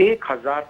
1000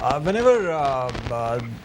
whenever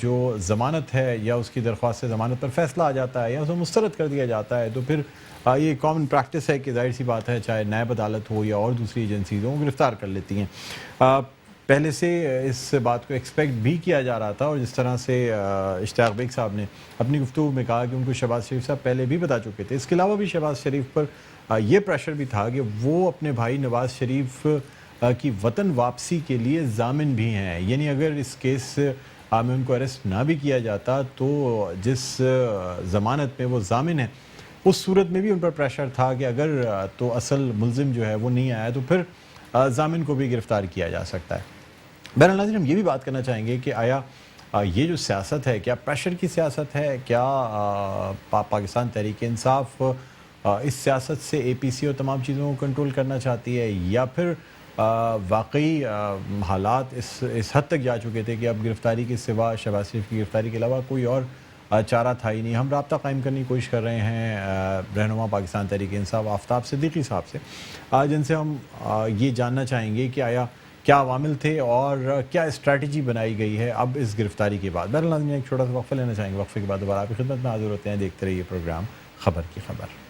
جو ضمانت ہے یا اس کی درخواست ضمانت پر فیصلہ آ جاتا ہے یا اسے مسترد کر دیا جاتا ہے تو پھر یہ کامن پریکٹس ہے کہ ظاہر سی بات ہے چاہے نیب عدالت ہو یا اور دوسری ایجنسیز ہوں گرفتار کر لیتی ہیں. پہلے سے اس بات کو ایکسپیکٹ بھی کیا جا رہا تھا اور جس طرح سے اشتیاق بیگ صاحب نے اپنی گفتگو میں کہا کہ ان کو شہباز شریف صاحب پہلے بھی بتا چکے تھے. اس کے علاوہ بھی شہباز شریف پر یہ پریشر بھی تھا کہ وہ اپنے بھائی نواز شریف کی وطن واپسی کے لیے ضامن بھی ہیں. یعنی اگر اس کیس میں ان کو اریسٹ نہ بھی کیا جاتا تو جس ضمانت میں وہ ضامن ہیں اس صورت میں بھی ان پر پریشر تھا کہ اگر تو اصل ملزم جو ہے وہ نہیں آیا تو پھر ضامن کو بھی گرفتار کیا جا سکتا ہے. بہرحال ناظرین ہم یہ بھی بات کرنا چاہیں گے کہ آیا یہ جو سیاست ہے کیا پریشر کی سیاست ہے, کیا پاکستان تحریک انصاف اس سیاست سے اے پی سی اور تمام چیزوں کو کنٹرول کرنا چاہتی ہے, یا پھر واقعی حالات اس حد تک جا چکے تھے کہ اب گرفتاری کے سوا شہباز شریف کی گرفتاری کے علاوہ کوئی اور چارہ تھا ہی نہیں. ہم رابطہ قائم کرنے کی کوشش کر رہے ہیں رہنما پاکستان تحریک انصاف آفتاب صدیقی صاحب سے, جن سے ہم یہ جاننا چاہیں گے کہ آیا کیا عوامل تھے اور کیا اسٹریٹجی بنائی گئی ہے اب اس گرفتاری کے بعد. بہرحال ایک چھوٹا سا وقفہ لینا چاہیں گے, وقفے کے بعد دوبارہ آپ کی خدمت میں حاضر ہوتے ہیں. دیکھتے رہیے پروگرام خبر کی خبر.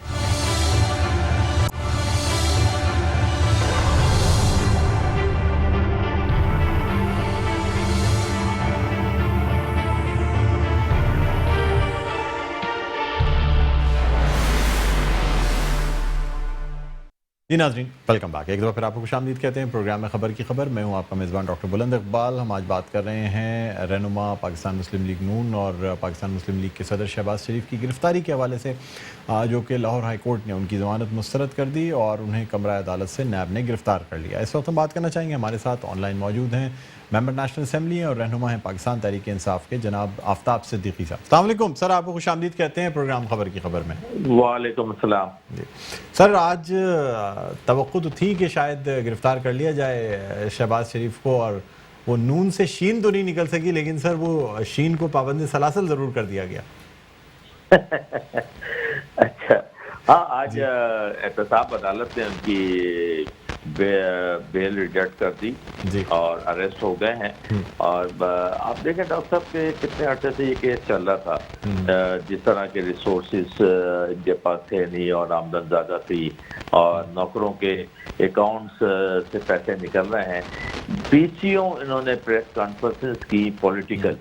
جی ناظرین ویلکم بیک. ایک دفعہ پھر آپ کو خوش آمدید کہتے ہیں پروگرام میں خبر کی خبر. میں ہوں آپ کا میزبان ڈاکٹر بلند اقبال. ہم آج بات کر رہے ہیں رہنما پاکستان مسلم لیگ نون اور پاکستان مسلم لیگ کے صدر شہباز شریف کی گرفتاری کے حوالے سے, جو کہ لاہور ہائی کورٹ نے ان کی ضمانت مسترد کر دی اور انہیں کمرہ عدالت سے نیب نے گرفتار کر لیا. اس وقت ہم بات کرنا چاہیں گے, ہمارے ساتھ آن لائن موجود ہیں ممبر نیشنل اسمبلی ہیں اور رہنما ہیں پاکستان تحریک انصاف کے جناب آفتاب صدیقی صاحب. السلام علیکم سر, آپ کو خوش آمدید کہتے ہیں پروگرام خبر کی خبر میں. وعلیکم السلام. جی سر, آج توقع تو تھی کہ شاید گرفتار کر لیا جائے شہباز شریف کو, اور وہ نون سے شین تو نہیں نکل سکی, لیکن سر وہ شین کو پابند سلاسل ضرور کر دیا گیا. اچھا ہاں, آج احتساب عدالت نے ان کی بیل ریجیکٹ کر دی اور اریسٹ ہو گئے ہیں. اور آپ دیکھیں ڈاکٹر صاحب کہ کتنے عرصے سے یہ کیس چل رہا تھا, جس طرح کے ریسورسز ان کے پاس تھے نہیں اور آمدن زیادہ تھی اور نوکروں کے اکاؤنٹس سے پیسے نکل رہے ہیں. پیچیوں انہوں نے پریس کانفرنسز کی پولیٹیکل,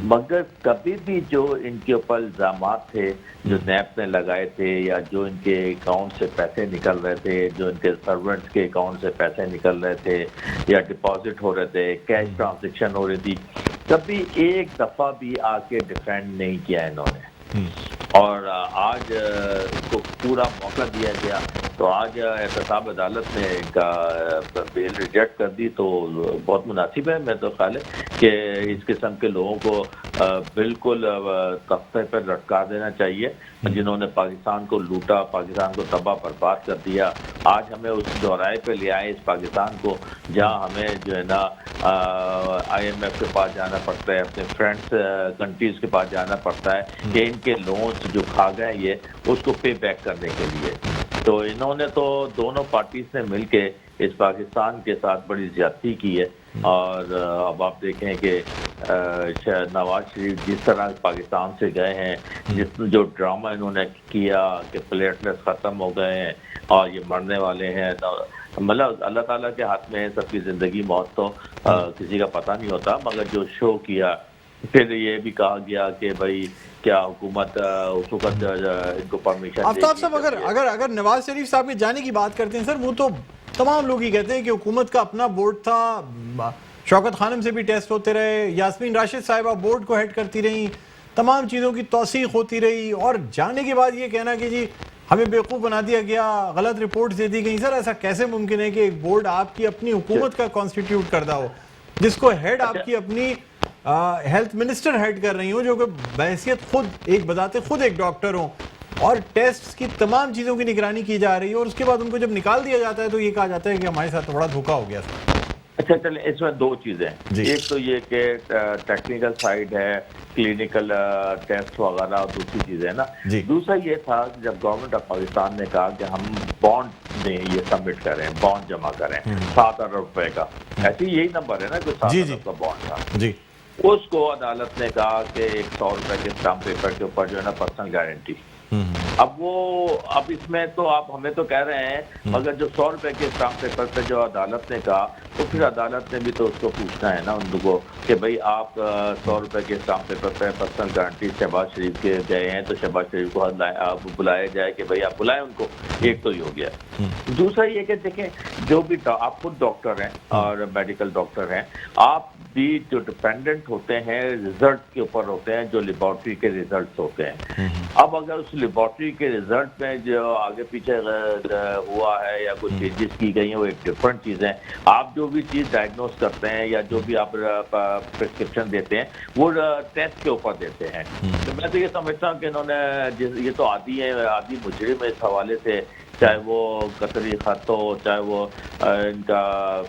مگر کبھی بھی جو ان کے اوپر الزامات تھے جو نیب نے لگائے تھے یا جو ان کے اکاؤنٹ سے پیسے نکل رہے تھے, جو ان کے سرونٹس کے اکاؤنٹ سے پیسے نکل رہے تھے یا ڈپازٹ ہو رہے تھے, کیش ٹرانزیکشن ہو رہی تھی, کبھی ایک دفعہ بھی آ کے ڈیفینڈ نہیں کیا انہوں نے. اور آج ان کو پورا موقع دیا گیا تو آج احتساب عدالت نے ان کا بیل ریجیکٹ کر دی تو بہت مناسب ہے. میں تو خیال ہے کہ اس قسم کے لوگوں کو بالکل تختے پر لٹکا دینا چاہیے جنہوں نے پاکستان کو لوٹا, پاکستان کو تباہ برباد کر دیا. آج ہمیں اس چوراہے پہ لے آئے اس پاکستان کو جہاں ہمیں جو ہے نا آئی ایم ایف کے پاس جانا پڑتا ہے, اپنے فرینڈس کنٹریز کے پاس جانا پڑتا ہے کہ ان کے لونز جو کھا گئے یہ اس کو پے بیک کرنے کے لیے. تو انہوں نے تو دونوں پارٹیز نے مل کے اس پاکستان کے ساتھ بڑی زیادتی کی ہے. اور اب آپ دیکھیں کہ نواز شریف جس طرح پاکستان سے گئے ہیں, جو ڈرامہ انہوں نے کیا کہ پلیٹلیٹس ختم ہو گئے ہیں اور یہ مرنے والے ہیں, مطلب اللہ تعالیٰ کے ہاتھ میں سب کی زندگی موت تو کسی کا پتہ نہیں ہوتا, مگر جو شو کیا پھر یہ بھی کہا گیا کہ بھائی کیا حکومت اس وقت ان کو پرمیشن. آفتاب صاحب اگر نواز شریف صاحب کے جانے کی بات کرتے ہیں سر, وہ تو تمام لوگ ہی کہتے ہیں کہ حکومت کا اپنا بورڈ تھا, شوکت خانم سے بھی ٹیسٹ ہوتے رہے, یاسمین راشد صاحبہ بورڈ کو ہیڈ کرتی رہیں, تمام چیزوں کی توثیق ہوتی رہی, اور جانے کے بعد یہ کہنا کہ جی ہمیں بیوقوف بنا دیا گیا, غلط رپورٹ دے دی گئی. سر ایسا کیسے ممکن ہے کہ ایک بورڈ آپ کی اپنی حکومت کا کانسٹیٹیوٹ کردہ ہو, جس کو ہیڈ آپ کی اپنی ہیلتھ منسٹر ہیڈ کر رہی ہوں, جو کہ بحیثیت خود ایک بذات خود ایک ڈاکٹر ہوں, اور ٹیسٹ کی تمام چیزوں کی نگرانی کی جا رہی ہے, اور اس کے بعد ان کو جب نکال دیا جاتا ہے تو یہ کہا جاتا ہے کہ ہمارے ساتھ تھوڑا دھوکا ہو گیا سر. اچھا چلیں, اس میں دو چیزیں, ایک تو یہ کہ ٹیکنیکل سائڈ ہے, کلینکل ٹیسٹ وغیرہ, اور دوسری چیز ہے نا. دوسرا یہ تھا جب گورنمنٹ آف پاکستان نے کہا کہ ہم بانڈ میں یہ سبمٹ کریں, بانڈ جمع کریں 7 ارب روپے کا, ایسے یہی نمبر ہے نا, جو 7 ارب کا بانڈ تھا. اس کو عدالت نے کہا کہ 100 روپے کے اسٹامپ پیپر کے اوپر جو ہے نا پرسنل گارنٹی. اب اس میں تو آپ ہمیں تو کہہ رہے ہیں مگر جو 100 روپے کے اسٹامپ پیپر پہ جو عدالت نے کہا تو پھر عدالت نے بھی تو اس کو پوچھنا ہے نا ان لوگوں کہ بھئی آپ 100 روپے کے اسٹامپ پیپر پہ پرسنل گارنٹی شہباز شریف کے گئے ہیں تو شہباز شریف کو آپ بلایا جائے کہ بھئی آپ بلائیں ان کو. ایک تو یہ ہو گیا. دوسرا یہ کہ دیکھیں جو بھی آپ خود ڈاکٹر ہیں اور میڈیکل ڈاکٹر ہیں, آپ بھی جو ڈپینڈنٹ ہوتے ہیں ریزلٹ کے اوپر ہوتے ہیں جو لیبارٹری کے ریزلٹس ہوتے ہیں. اب اگر اس لیبارٹری کے ریزلٹ میں جو آگے پیچھے ہوا ہے یا کوئی چینجز کی گئی ہیں وہ ایک ڈفرنٹ چیز ہے. آپ جو بھی چیز ڈائگنوز کرتے ہیں یا جو بھی آپ پرسکرپشن دیتے ہیں وہ ٹیسٹ کے اوپر دیتے ہیں. تو میں تو یہ سمجھتا ہوں کہ انہوں نے یہ تو عادی مجرم اس حوالے سے, چاہے وہ قطری خط ہو, چاہے وہ ان کا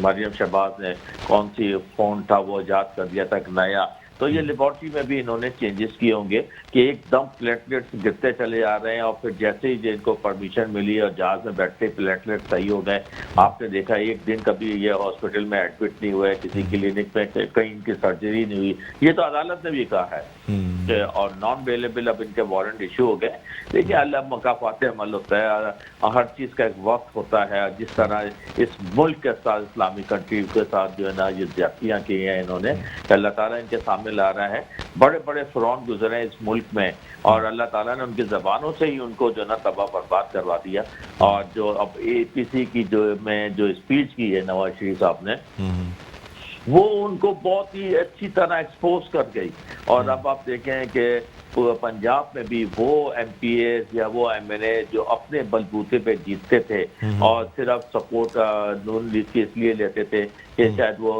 مریم شہباز نے کون سی فون تھا وہ ایجاد کر دیا تھا ایک نیا, تو یہ لیبارٹری میں بھی انہوں نے چینجز کیے ہوں گے کہ ایک دم پلیٹلیٹس گرتے چلے آ رہے ہیں اور پھر جیسے ہی جن کو پرمیشن ملی اور جہاز میں بیٹھتے پلیٹلیٹ صحیح ہو گئے. آپ نے دیکھا ایک دن کبھی یہ ہاسپٹل میں ایڈمٹ نہیں ہوئے, کسی کلینک میں کہیں ان کی سرجری نہیں ہوئی. یہ تو عدالت نے بھی کہا ہے اور نان اویلیبل اب ان کے وارنٹ ایشو ہو گئے. دیکھیے اللہ مکافات عمل ہوتا ہے, ہر چیز کا ایک وقت ہوتا ہے. جس طرح اس ملک کے ساتھ اسلامی کنٹری کے ساتھ جو ہے نا یہ زیادتیاں کی ہیں انہوں نے, اللہ تعالیٰ ان کے سامنے لا رہا ہے. بڑے بڑے فرعون گزرے ہیں اس ملک میں اور اللہ تعالیٰ نے ان کی زبانوں سے ہی ان کو جو ہے نا تباہ برباد کروا دیا. اور جو اب اے پی سی کی جو اسپیچ کی ہے نواز شریف صاحب نے, وہ ان کو بہت ہی اچھی طرح ایکسپوز کر گئی. اور اب آپ دیکھیں کہ پنجاب میں بھی وہ ایم پی ایز یا وہ ایم این اے جو اپنے بلبوتے پہ جیتتے تھے اور صرف سپورٹ نون لیگ کی اس لیے لیتے تھے کہ شاید وہ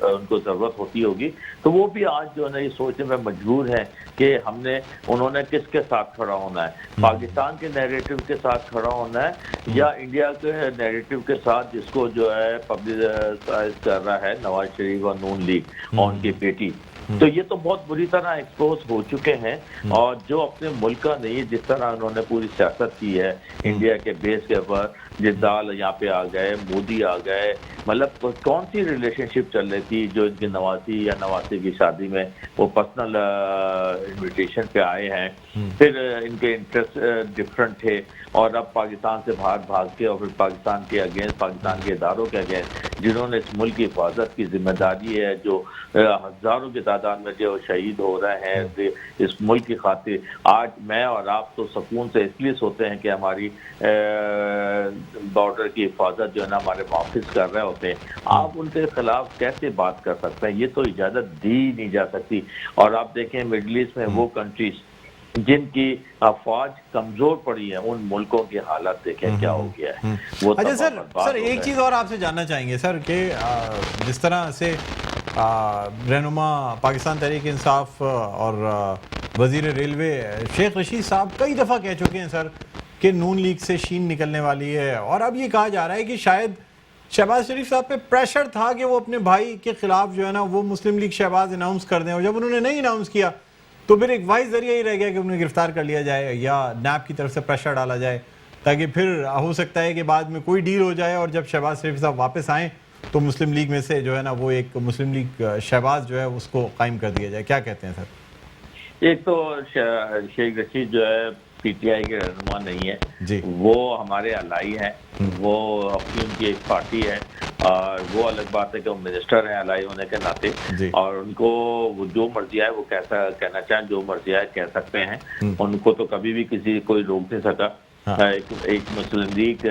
ان کو ضرورت ہوتی ہوگی, تو وہ بھی آج جو ہے نا یہ سوچنے میں مجبور ہیں کہ انہوں نے کس کے ساتھ کھڑا ہونا ہے, پاکستان کے نیریٹو کے ساتھ کھڑا ہونا ہے یا انڈیا کے نیریٹو کے ساتھ جس کو جو ہے پبلسائز کر رہا ہے نواز شریف اور نون لیگ اور ان کی بیٹی. تو یہ تو بہت بری طرح ایکسپوز ہو چکے ہیں. اور جو اپنے ملک کا نہیں, جس طرح انہوں نے پوری سیاست کی ہے انڈیا کے بیس کے اوپر, جدال یہاں پہ آ گئے, مودی آ گئے, مطلب کون سی ریلیشن شپ چل رہی تھی جو ان کی نواسی کی شادی میں وہ پرسنل انویٹیشن پہ آئے ہیں. پھر ان کے انٹرسٹ ڈفرنٹ تھے اور اب پاکستان سے باہر بھاگ کے اور پھر پاکستان کے اگینسٹ, پاکستان کے اداروں کے اگینسٹ جنہوں نے اس ملک کی حفاظت کی ذمہ داری ہے, جو ہزاروں کی تعداد میں جو شہید ہو رہے ہیں اس ملک کی خاطر. آج میں اور آپ تو سکون سے اس لیے سوتے ہیں کہ ہماری بارڈر کی حفاظت جو ہے نا ہمارے محافظ کر رہے ہوتے ہیں. آپ ان کے خلاف کیسے بات کر سکتے ہیں؟ یہ تو اجازت دی نہیں جا سکتی. اور آپ دیکھیں مڈل ایسٹ میں وہ کنٹریز جن کی افواج کمزور پڑی ہے, ان ملکوں کی حالت دیکھیں کیا ہو گیا ہے. وہ اچھا سر ایک چیز اور آپ سے جاننا چاہیں گے سر کہ جس طرح سے رہنما پاکستان تحریک انصاف اور وزیر ریلوے شیخ رشید صاحب کئی دفعہ کہہ چکے ہیں سر کہ نون لیگ سے شین نکلنے والی ہے, اور اب یہ کہا جا رہا ہے کہ شاید شہباز شریف صاحب پہ پریشر تھا کہ وہ اپنے بھائی کے خلاف جو ہے نا وہ مسلم لیگ شہباز اناؤنس کر دیں, اور جب انہوں نے نہیں اناؤنس کیا تو پھر ایک واحد ذریعہ ہی رہ گیا کہ انہیں گرفتار کر لیا جائے یا نیب کی طرف سے پریشر ڈالا جائے, تاکہ پھر ہو سکتا ہے کہ بعد میں کوئی ڈیل ہو جائے اور جب شہباز شریف صاحب واپس آئیں تو مسلم لیگ میں سے جو ہے نا وہ ایک مسلم لیگ شہباز جو ہے اس کو قائم کر دیا جائے. کیا کہتے ہیں سر؟ ایک تو شیخ رشید جو ہے پی ٹی آئی کے رہنما نہیں ہے جی, وہ ہمارے الائی ہیں, وہ اپنی ان کی ایک پارٹی ہے اور وہ الگ بات ہے کہ وہ منسٹر ہیں الائی ہونے کے ناطے, اور ان کو جو مرضی آئے وہ کیسا کہنا چاہیں, جو مرضی آئے کہہ سکتے ہیں. ان کو تو کبھی بھی کسی کوئی روک نہیں سکا. ایک مسلم لیگ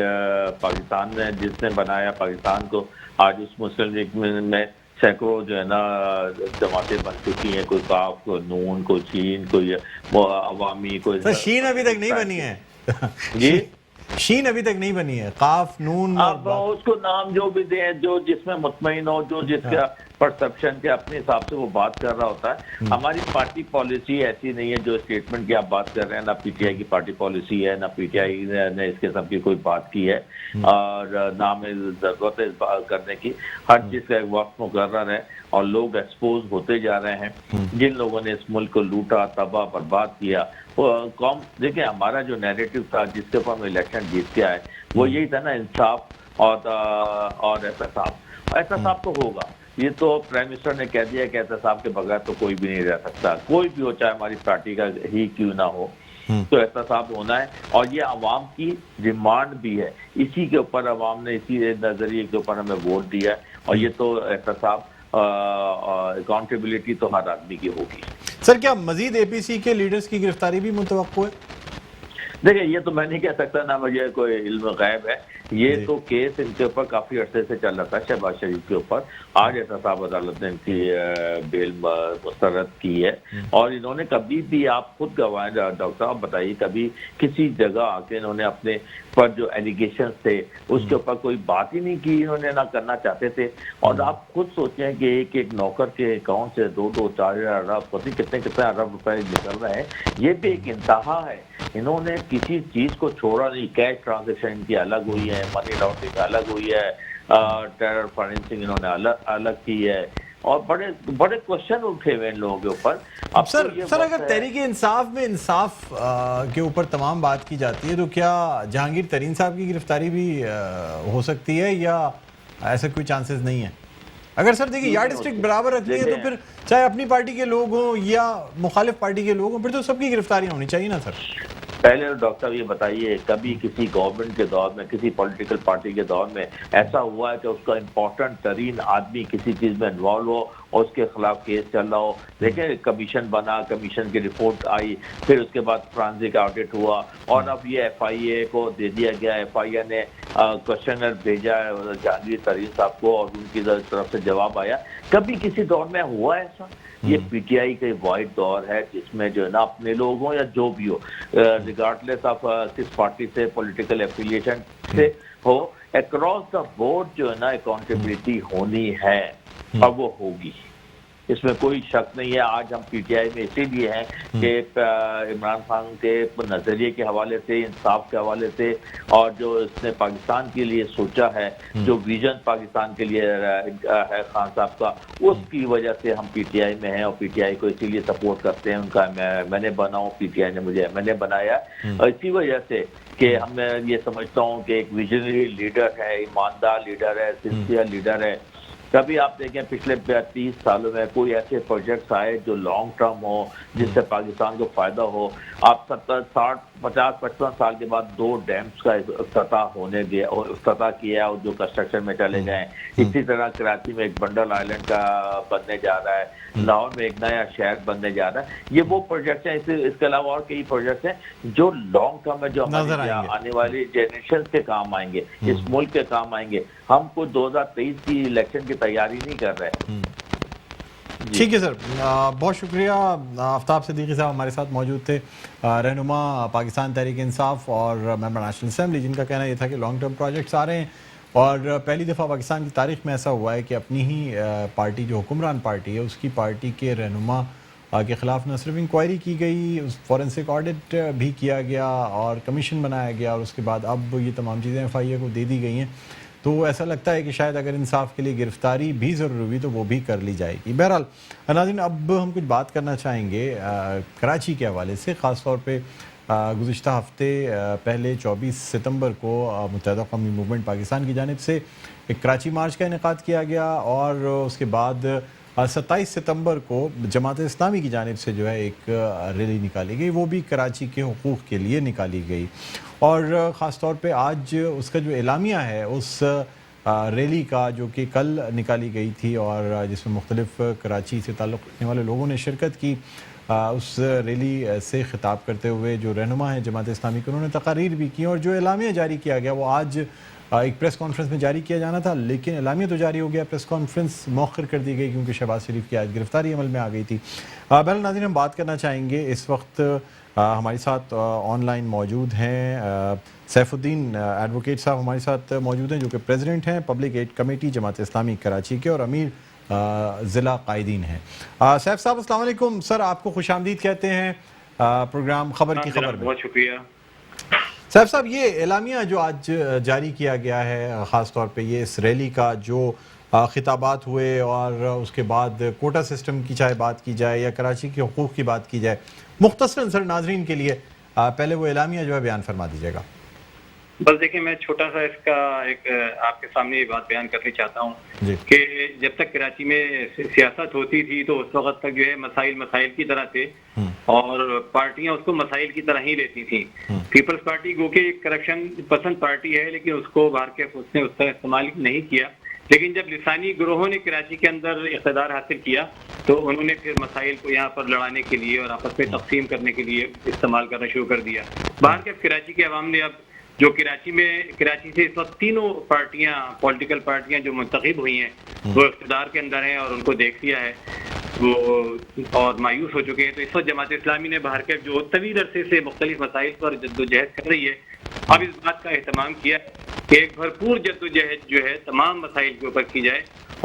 پاکستان نے جس نے بنایا پاکستان کو, آج اس مسلم لیگ میں سینکڑوں جو ہے نا جماعتیں بن چکی ہیں, کوئی کاف, کوئی نون, کوئی چین, کوئی عوامی, کوئی شین ابھی تک نہیں بنی ہے. جی شین ابھی تک نہیں بنی ہے, قاف, نون, اب اس کو نام جو بھی دیں, جو جس میں مطمئن ہو, جو جس کا پرسپشن کے اپنے حساب سے وہ بات کر رہا ہوتا ہے. ہماری پارٹی پالیسی ایسی نہیں ہے جو اسٹیٹمنٹ کی آپ بات کر رہے ہیں, نہ پی ٹی آئی کی پارٹی پالیسی ہے, نہ پی ٹی آئی نے اس قسم کی کوئی بات کی ہے, اور نہ ہمیں ضرورت ہے اس بات کرنے کی. ہر چیز کا ایک وقت مقرر ہے اور لوگ ایکسپوز ہوتے جا رہے ہیں. جن لوگوں نے اس ملک کو لوٹا, تباہ برباد کیا, قوم دیکھیں ہمارا جو نیریٹو تھا جس کے اوپر ہم الیکشن جیت کے آئے وہ یہی تھا نا, انصاف اور احتساب. احتساب تو ہوگا یہ تو پرائم منسٹر نے کہہ دیا کہ احتساب کے بغیر تو کوئی بھی نہیں رہ سکتا، کوئی بھی ہو، چاہے ہماری پارٹی کا ہی کیوں نہ ہو، تو احتساب ہونا ہے، اور یہ عوام کی ڈیمانڈ بھی ہے، اسی کے اوپر عوام نے اسی نظریے کے اوپر ہمیں ووٹ دیا ہے، اور یہ تو احتساب اکاؤنٹیبلٹی تو ہر آدمی کی ہوگی۔ سر کیا مزید اے پی سی کے لیڈرز کی گرفتاری بھی متوقع ہے؟ دیکھیں یہ تو میں نہیں کہہ سکتا، نہ مجھے کوئی علم غیب ہے، یہ تو کیس ان کے اوپر کافی عرصے سے چل رہا تھا شہباز شریف کے اوپر، آج احتساب عدالت نے ان کی بیل مسترد کی ہے، اور انہوں نے کبھی بھی، آپ خود گواہ ڈاکٹر صاحب بتائیے، کبھی کسی جگہ آ کے انہوں نے اپنے پر جو ایلیگیشنز تھے اس کے اوپر کوئی بات ہی نہیں کی، انہوں نے نہ کرنا چاہتے تھے، اور آپ خود سوچیں کہ ایک نوکر کے اکاؤنٹ سے 2-4 ارب، پتہ کتنے ارب روپے نکل رہے ہیں، یہ بھی ایک انتہا ہے۔ انہوں نے کسی چیز کو چھوڑا نہیں، کیش ٹرانزیکشن کی الگ ہوئی ہے، منی لاؤنڈرنگ الگ ہوئی ہے، ٹیرر فائنینسنگ انہوں نے الگ کی ہے، اور بڑے کوشچن اٹھے ہوئے ان لوگوں کے اوپر۔ اب سر اگر تحریک انصاف میں انصاف کے اوپر تمام بات کی جاتی ہے تو کیا جہانگیر ترین صاحب کی گرفتاری بھی ہو سکتی ہے، یا ایسا کوئی چانسز نہیں ہے؟ اگر سر دیکھیں یارڈ اسٹک برابر رکھنی ہے تو پھر چاہے اپنی پارٹی کے لوگ ہوں یا مخالف پارٹی کے لوگ ہوں، پھر تو سب کی گرفتاریاں ہونی چاہیے نا سر۔ پہلے ڈاکٹر صاحب یہ بتائیے، کبھی کسی گورنمنٹ کے دور میں، کسی پولیٹیکل پارٹی کے دور میں ایسا ہوا ہے کہ اس کا امپورٹنٹ ترین آدمی کسی چیز میں انوالو ہو اور اس کے خلاف کیس چل رہا ہو؟ دیکھیں کمیشن بنا، کمیشن کی رپورٹ آئی، پھر اس کے بعد فرانزک آڈٹ ہوا، اور اب یہ ایف آئی اے کو دے دیا گیا، ایف آئی اے نے کوشچنر بھیجا ہے جہانگیر ترین صاحب کو، اور ان کی طرف سے جواب آیا۔ کبھی کسی دور میں ہوا ایسا؟ یہ پی ٹی آئی کا وائڈ دور ہے جس میں جو ہے نا اپنے لوگ ہوں یا جو بھی ہو، ریگارڈلیس آف کس پارٹی سے، پولیٹیکل ایفیلیشن سے ہو، اکراس دا بورڈ جو ہے نا اکاؤنٹیبلٹی ہونی ہے، اور وہ ہوگی، اس میں کوئی شک نہیں ہے۔ آج ہم پی ٹی آئی میں اسی لیے ہیں کہ عمران خان کے نظریے کے حوالے سے، انصاف کے حوالے سے، اور جو اس نے پاکستان کے لیے سوچا ہے، جو ویژن پاکستان کے لیے ہے خان صاحب کا، اس کی وجہ سے ہم پی ٹی آئی میں ہیں، اور پی ٹی آئی کو اسی لیے سپورٹ کرتے ہیں۔ ان کا میں نے بناؤں، پی ٹی آئی نے مجھے ایم ایل اے بنایا، اور اسی وجہ سے کہ ہم یہ سمجھتا ہوں کہ ایک ویژنری لیڈر ہے، ایماندار لیڈر ہے، سنسیئر لیڈر ہے۔ کبھی آپ دیکھیں پچھلے 30 سالوں میں کوئی ایسے پروجیکٹس آئے جو لانگ ٹرم ہو، جس سے پاکستان کو فائدہ ہو؟ آپ 70 60 50 55 سال کے بعد 2 ڈیمز کا افتتاح کیا، اور جو کنسٹرکشن میں چلے گئے۔ اسی طرح کراچی میں ایک بنڈل آئلینڈ کا بننے جا رہا ہے، لاہور میں ایک نیا شہر بننے جا رہا ہے۔ یہ وہ پروجیکٹس ہیں، اس کے علاوہ اور کئی پروجیکٹس ہیں جو لانگ ٹرم میں، جو ہماری آنے والی جنریشن کے کام آئیں گے، اس ملک کے کام آئیں گے۔ ہم کو 2023 کی الیکشن کی تیاری نہیں کر رہے۔ ٹھیک ہے سر، بہت شکریہ۔ آفتاب صدیقی صاحب ہمارے ساتھ موجود تھے، رہنما پاکستان تحریک انصاف اور ممبر نیشنل اسمبلی، جن کا کہنا یہ تھا کہ لانگ ٹرم پروجیکٹس آ رہے ہیں، اور پہلی دفعہ پاکستان کی تاریخ میں ایسا ہوا ہے کہ اپنی ہی پارٹی جو حکمران پارٹی ہے، اس کی پارٹی کے رہنما کے خلاف نہ صرف انکوائری کی گئی، فورنسک آڈٹ بھی کیا گیا، اور کمیشن بنایا گیا، اور اس کے بعد اب یہ تمام چیزیں ایف آئی اے کو دے دی گئی ہیں۔ تو ایسا لگتا ہے کہ شاید اگر انصاف کے لیے گرفتاری بھی ضروری ہوئی تو وہ بھی کر لی جائے گی۔ بہرحال ناظرین، اب ہم کچھ بات کرنا چاہیں گے کراچی کے حوالے سے، خاص طور پہ گزشتہ ہفتے پہلے 24 ستمبر کو متحدہ قومی موومنٹ پاکستان کی جانب سے ایک کراچی مارچ کا انعقاد کیا گیا، اور اس کے بعد 27 ستمبر کو جماعت اسلامی کی جانب سے جو ہے ایک ریلی نکالی گئی، وہ بھی کراچی کے حقوق کے لیے نکالی گئی، اور خاص طور پہ آج اس کا جو اعلامیہ ہے اس ریلی کا، جو کہ کل نکالی گئی تھی اور جس میں مختلف کراچی سے تعلق رکھنے والے لوگوں نے شرکت کی، اس ریلی سے خطاب کرتے ہوئے جو رہنما ہیں جماعت اسلامی کے، انہوں نے تقاریر بھی کی، اور جو اعلامیہ جاری کیا گیا وہ آج ایک پریس کانفرنس میں جاری کیا جانا تھا، لیکن اعلامیہ تو جاری ہو گیا، پریس کانفرنس مؤخر کر دی گئی کیونکہ شہباز شریف کی آج گرفتاری عمل میں آ گئی تھی۔ بہرحال ناظرین، ہم بات کرنا چاہیں گے، اس وقت ہمارے ساتھ آن لائن موجود ہیں سیف الدین ایڈوکیٹ صاحب، ہمارے ساتھ موجود ہیں، جو کہ پریزیڈنٹ ہیں public add committee Jamaat Islami Karachi کے، اور امیر ضلع قائدین ہیں۔ سیف صاحب السلام علیکم، سر آپ کو خوش آمدید کہتے ہیں پروگرام خبر کی خبر میں۔ بہت شکریہ سیف صاحب، یہ اعلامیہ جو آج جاری کیا گیا ہے، خاص طور پہ یہ اس ریلی کا جو خطابات ہوئے، اور اس کے بعد کوٹا سسٹم کی چاہے بات کی جائے یا کراچی کے حقوق کی بات کی جائے، مختصراً سر ناظرین کے لیے پہلے وہ اعلامیہ جو ہے بیان فرما دیجیے گا۔ بس دیکھیں میں چھوٹا سا اس کا ایک آپ کے سامنے یہ بات بیان کرنا چاہتا ہوں کہ جب تک کراچی میں سیاست ہوتی تھی تو اس وقت تک جو ہے مسائل کی طرح تھے اور پارٹیاں اس کو مسائل کی طرح ہی لیتی تھیں. پیپلز پارٹی گو کہ ایک کرپشن پسند پارٹی ہے لیکن اس کو باہر کے اس نے اس طرح استعمال نہیں کیا. لیکن جب لسانی گروہوں نے کراچی کے اندر اقتدار حاصل کیا تو انہوں نے پھر مسائل کو یہاں پر لڑانے کے لیے اور آپس میں تقسیم کرنے کے لیے استعمال کرنا شروع کر دیا. باہر کے کراچی کے عوام نے اب جو کراچی سے اس وقت تینوں پولیٹیکل پارٹیاں جو منتخب ہوئی ہیں وہ اقتدار کے اندر ہیں اور ان کو دیکھ لیا ہے وہ اور مایوس ہو چکے ہیں. تو اس وقت جماعت اسلامی نے باہر کے جو طویل عرصے سے مختلف مسائل پر جدوجہد کر رہی ہے اب اس بات کا اہتمام کیا کہ ایک بھرپور جدوجہد جو ہے تمام مسائل کے اوپر کی جائے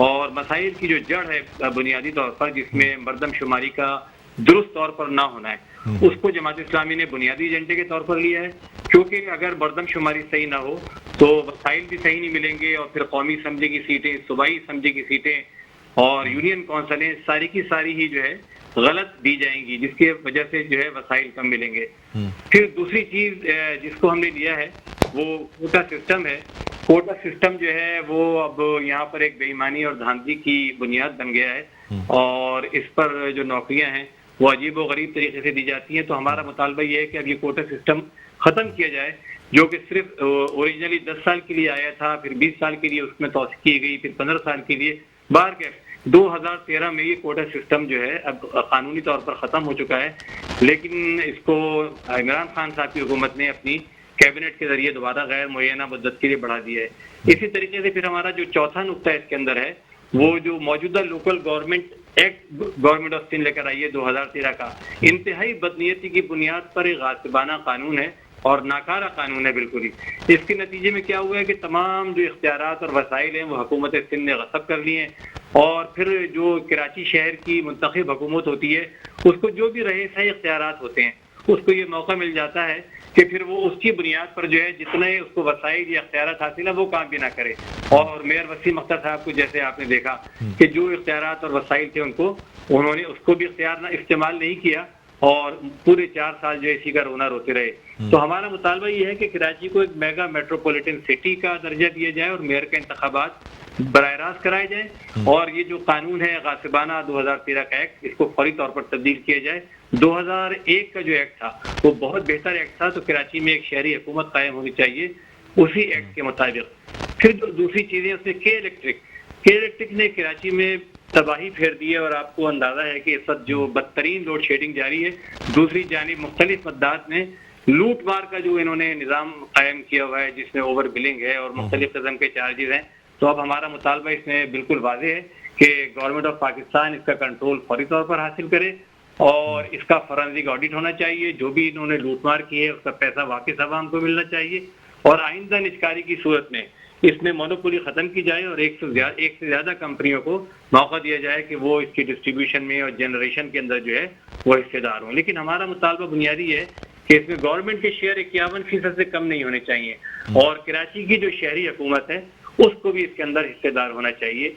اور مسائل کی جو جڑ ہے بنیادی طور پر جس میں مردم شماری کا درست طور پر نہ ہونا ہے اس کو جماعت اسلامی نے بنیادی ایجنڈے کے طور پر لیا ہے. کیونکہ اگر مردم شماری صحیح نہ ہو تو وسائل بھی صحیح نہیں ملیں گے اور پھر قومی اسمبلی کی سیٹیں صوبائی اسمبلی کی سیٹیں اور یونین کونسلیں ساری کی ساری ہی جو ہے غلط دی جائیں گی جس کی وجہ سے جو ہے وسائل کم ملیں گے. پھر دوسری چیز جس کو ہم نے لیا ہے وہ کوٹا سسٹم ہے. کوٹا سسٹم جو ہے وہ اب یہاں پر ایک بے ایمانی اور دھاندلی کی بنیاد بن گیا ہے اور اس پر جو نوکریاں ہیں وہ عجیب و غریب طریقے سے دی جاتی ہیں. تو ہمارا مطالبہ یہ ہے کہ اب یہ کوٹا سسٹم ختم کیا جائے جو کہ صرف اوریجنلی 10 سال کے لیے آیا تھا پھر 20 سال کے لیے اس میں توسیع کی گئی پھر 15 سال کے لیے. باہر کے 2013 میں یہ کوٹا سسٹم جو ہے اب قانونی طور پر ختم ہو چکا ہے لیکن اس کو عمران خان صاحب کی حکومت نے اپنی کیبنٹ کے ذریعے دوبارہ غیر معینہ مدت کے لیے بڑھا دیا ہے. اسی طریقے سے پھر ہمارا جو چوتھا نقطہ اس کے اندر ہے وہ جو موجودہ local government act government of Sindh لے کر آئی ہے 2013 کا انتہائی بدنیتی کی بنیاد پر ایک غاصبانہ قانون ہے اور ناکارہ قانون ہے بالکل ہی. اس کے نتیجے میں کیا ہوا ہے کہ تمام جو اختیارات اور وسائل ہیں وہ حکومت سندھ نے غصب کر لیے ہیں اور پھر جو کراچی شہر کی منتخب حکومت ہوتی ہے اس کو جو بھی رہے صحیح اختیارات ہوتے ہیں اس کو یہ موقع مل جاتا ہے کہ پھر وہ اس کی بنیاد پر جو ہے جتنے اس کو وسائل یا اختیارات حاصل ہیں وہ کام بھی نہ کرے. اور میئر وسیم اختر صاحب کو جیسے آپ نے دیکھا کہ جو اختیارات اور وسائل تھے انہوں نے اس کو بھی استعمال نہیں کیا اور پورے 4 سال جو اسی کا رونا روتے رہے. تو ہمارا مطالبہ یہ ہے کہ کراچی کو ایک میگا میٹروپولیٹن سٹی کا درجہ دیا جائے اور میئر کے انتخابات براہ راست کرائے جائیں اور یہ جو قانون ہے غاصبانہ 2013 کا ایکٹ اس کو فوری طور پر تبدیل کیا جائے. 2001 کا جو ایکٹ تھا وہ بہت بہتر ایکٹ تھا تو کراچی میں ایک شہری حکومت قائم ہونی چاہیے اسی ایکٹ کے مطابق. پھر جو دوسری چیزیں اس میں کے الیکٹرک نے کراچی میں تباہی پھیر دی ہے اور آپ کو اندازہ ہے کہ اس وقت جو بدترین لوڈ شیڈنگ جاری ہے. دوسری جانب مختلف مدات میں لوٹ مار کا جو انہوں نے نظام قائم کیا ہوا ہے جس میں اوور بلنگ ہے اور مختلف قسم کے چارجز ہیں. تو اب ہمارا مطالبہ اس میں بالکل واضح ہے کہ گورنمنٹ آف پاکستان اس کا کنٹرول فوری طور پر حاصل کرے اور اس کا فورنزک آڈٹ ہونا چاہیے. جو بھی انہوں نے لوٹ مار کی ہے اس کا پیسہ واپس عوام کو ملنا چاہیے اور آئندہ نجکاری کی صورت میں اس میں مونوپولی ختم کی جائے اور ایک سے زیادہ کمپنیوں کو موقع دیا جائے کہ وہ اس کی ڈسٹریبیوشن میں اور جنریشن کے اندر جو ہے وہ حصے دار ہوں. لیکن ہمارا مطالبہ بنیادی ہے کہ اس میں گورنمنٹ کے شیئر 51% سے کم نہیں ہونے چاہیے اور کراچی کی جو شہری حکومت ہے اس کو بھی اس کے اندر حصے دار ہونا چاہیے.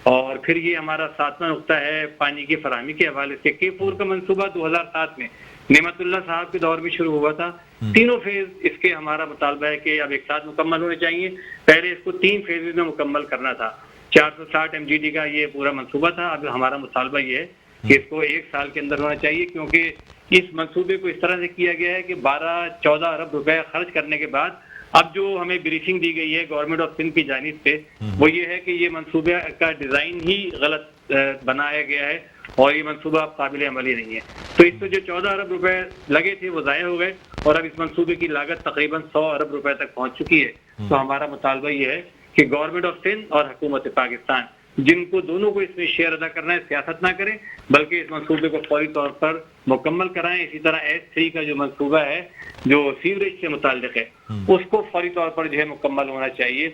اور پھر یہ ہمارا 7واں نقطہ ہے پانی کی فراہمی کے حوالے سے. K4 کا منصوبہ 2007 میں نعمت اللہ صاحب کے دور میں شروع ہوا تھا. تینوں فیز اس کے ہمارا مطالبہ ہے کہ اب ایک ساتھ مکمل ہونے چاہیے. پہلے اس کو 3 فیز میں مکمل کرنا تھا. 460 MGD کا یہ پورا منصوبہ تھا. اب ہمارا مطالبہ یہ ہے کہ اس کو 1 سال کے اندر ہونا چاہیے کیونکہ اس منصوبے کو اس طرح سے کیا گیا ہے کہ 12-14 ارب روپے خرچ کرنے کے بعد اب جو ہمیں بریفنگ دی گئی ہے گورنمنٹ آف سندھ کی جانب سے وہ یہ ہے کہ یہ منصوبے کا ڈیزائن ہی غلط بنایا گیا ہے اور یہ منصوبہ اب قابل عملی نہیں ہے. تو اس سے جو 14 ارب روپے لگے تھے وہ ضائع ہو گئے اور اب اس منصوبے کی لاگت تقریباً 100 ارب روپے تک پہنچ چکی ہے. تو ہمارا مطالبہ یہ ہے کہ گورنمنٹ آف سندھ اور حکومت پاکستان جن کو دونوں کو اس میں شیئر ادا کرنا ہے سیاست نہ کریں بلکہ اس منصوبے کو فوری طور پر مکمل کرائیں. اسی طرح S3 کا جو منصوبہ ہے جو سیوریج سے متعلق ہے اس کو فوری طور پر جو ہے مکمل ہونا چاہیے.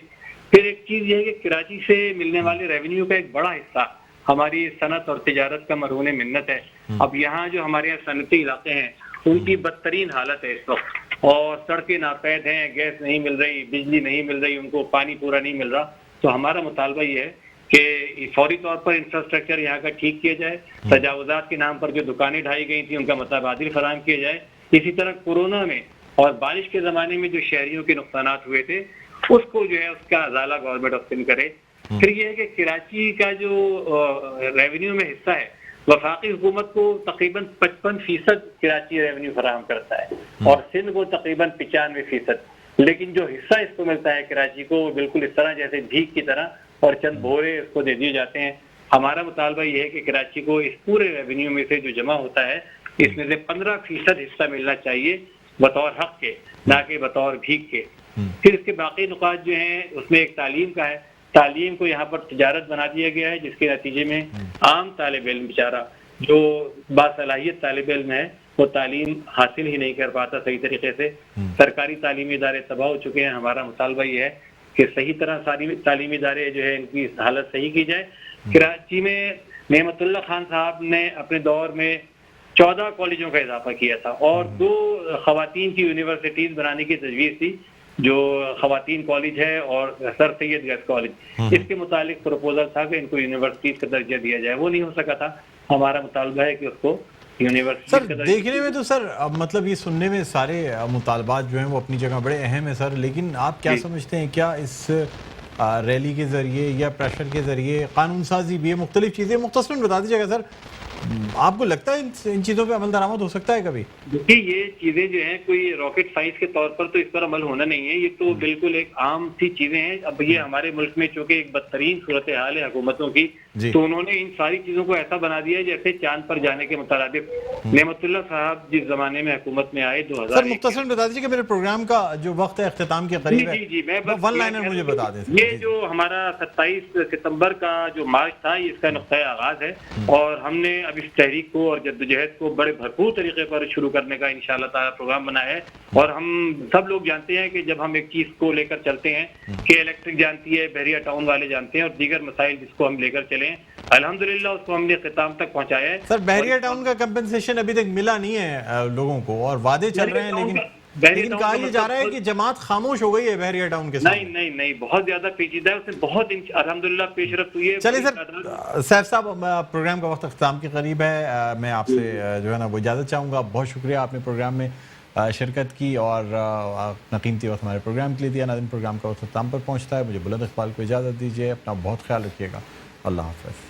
پھر ایک چیز یہ ہے کہ کراچی سے ملنے والے ریونیو کا ایک بڑا حصہ ہماری صنعت اور تجارت کا مرہون منت ہے. اب یہاں جو ہمارے یہاں صنعتی علاقے ہیں ان کی بدترین حالت ہے اس وقت اور سڑکیں ناپید ہیں, گیس نہیں مل رہی, بجلی نہیں مل رہی, ان کو پانی پورا نہیں مل رہا. تو ہمارا مطالبہ یہ ہے کہ فوری طور پر انفراسٹرکچر یہاں کا ٹھیک کیا جائے. تجاوزات کے نام پر جو دکانیں ڈھائی گئی تھیں ان کا متبادل فراہم کیا جائے. اسی طرح کورونا میں اور بارش کے زمانے میں جو شہریوں کے نقصانات ہوئے تھے اس کو جو ہے اس کا ازالہ گورنمنٹ آف سندھ کرے. پھر یہ ہے کہ کراچی کا جو ریونیو میں حصہ ہے وفاقی حکومت کو تقریباً 55% کراچی ریونیو فراہم کرتا ہے اور سندھ کو تقریباً 95%. لیکن جو حصہ اس کو ملتا ہے کراچی کو بالکل اس طرح جیسے بھیک کی طرح اور چند بھورے اس کو دے دیے جاتے ہیں. ہمارا مطالبہ یہ ہے کہ کراچی کو اس پورے ریونیو میں سے جو جمع ہوتا ہے اس میں سے 15% حصہ ملنا چاہیے بطور حق کے، نہ کہ بطور بھیک کے. پھر اس کے باقی نکات جو ہیں اس میں ایک تعلیم کا ہے. تعلیم کو یہاں پر تجارت بنا دیا گیا ہے جس کے نتیجے میں عام طالب علم بیچارہ جو باصلاحیت طالب علم ہے وہ تعلیم حاصل ہی نہیں کر پاتا صحیح طریقے سے. سرکاری تعلیمی ادارے تباہ ہو چکے ہیں. ہمارا مطالبہ یہ ہے کہ صحیح طرح ساری تعلیمی ادارے جو ہے ان کی حالت صحیح کی جائے. کراچی میں نعمت اللہ خان صاحب نے اپنے دور میں 14 کالجوں کا اضافہ کیا تھا اور 2 خواتین کی یونیورسٹیز بنانے کی تجویز تھی جو خواتین کالج ہے اور سر سید گرلز کالج. اس کے متعلق پروپوزل تھا کہ ان کو یونیورسٹیز کا درجہ دیا جائے، وہ نہیں ہو سکا تھا. ہمارا مطالبہ ہے کہ اس کو یونیورسٹی سر دیکھنے میں تو سر مطلب یہ سننے میں سارے مطالبات جو ہیں وہ اپنی جگہ بڑے اہم ہیں سر، لیکن آپ کیا سمجھتے ہیں کیا اس ریلی کے ذریعے یا پریشر کے ذریعے قانون سازی بھی ہے، مختلف چیزیں مختصراً بتا دیجیے گا سر، آپ کو لگتا ہے ان چیزوں پہ عمل درآمد ہو سکتا ہے کبھی؟ دیکھیے یہ چیزیں جو ہیں کوئی راکٹ سائنس کے طور پر تو اس پر عمل ہونا نہیں ہے، یہ تو بالکل ایک عام سی چیزیں ہیں. اب یہ ہمارے ملک میں چونکہ ایک بدترین صورتحال ہے حکومتوں کی تو انہوں نے ان ساری چیزوں کو ایسا بنا دیا ہے جیسے چاند پر جانے کے مترادف. نعمت اللہ صاحب جس زمانے میں حکومت میں آئے 2000 سر مختصراً بتا دیجیے کہ میرے پروگرام کا جو وقت ہے اختتام کے قریب ہے. جی میں بس ون لائنر مجھے بتا دیں. یہ جو ہمارا 27 ستمبر کا جو مارچ تھا یہ اس کا نقطۂ آغاز ہے اور ہم نے اب اس تحریک کو اور جدوجہد کو بڑے بھرپور طریقے پر شروع کرنے کا انشاءاللہ تعالی پروگرام بنایا ہے. اور ہم سب لوگ جانتے ہیں کہ جب ہم ایک چیز کو لے کر چلتے ہیں کہ الیکٹرک جانتی ہے، بحریہ ٹاؤن والے جانتے ہیں اور دیگر مسائل جس کو ہم لے کر چلیں الحمدللہ اس کو ہم نے اختتام تک پہنچایا ہے. سر بحریہ ٹاؤن کا کمپنسیشن ابھی تک ملا نہیں ہے لوگوں کو اور وعدے چل رہے ہیں لیکن کہا یہ جا رہا ہے کہ جماعت خاموش ہو گئی ہے بحریہ ٹاؤن کے ساتھ. نہیں بہت زیادہ پیچیدہ ہے، اس میں بہت الحمدللہ پیش رفت ہوئی ہے. چلیے سر سیف صاحب پروگرام کا وقت اختتام کے قریب ہے، میں آپ سے جو ہے نا وہ اجازت چاہوں گا. بہت شکریہ آپ نے پروگرام میں شرکت کی اور قیمتی وقت ہمارے پروگرام کے لیے دیا. ناظرین پروگرام کا وقت اختتام پر پہنچتا ہے، مجھے بلند اقبال کو اجازت دیجیے، اپنا بہت خیال رکھیے گا. اللہ حافظ.